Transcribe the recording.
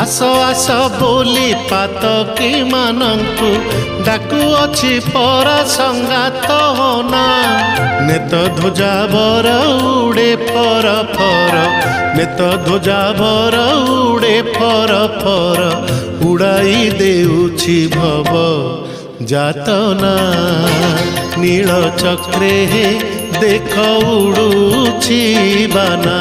आस आस बोली पातकी मानंकु डाकू अछि पर संगात होना नेत ध्वजा बर उड़े फर फर नेत ध्वजा बर उड़े फर फर उड़ाई देउछि भव जातना नील चक्रे देख उड़ुछि बाना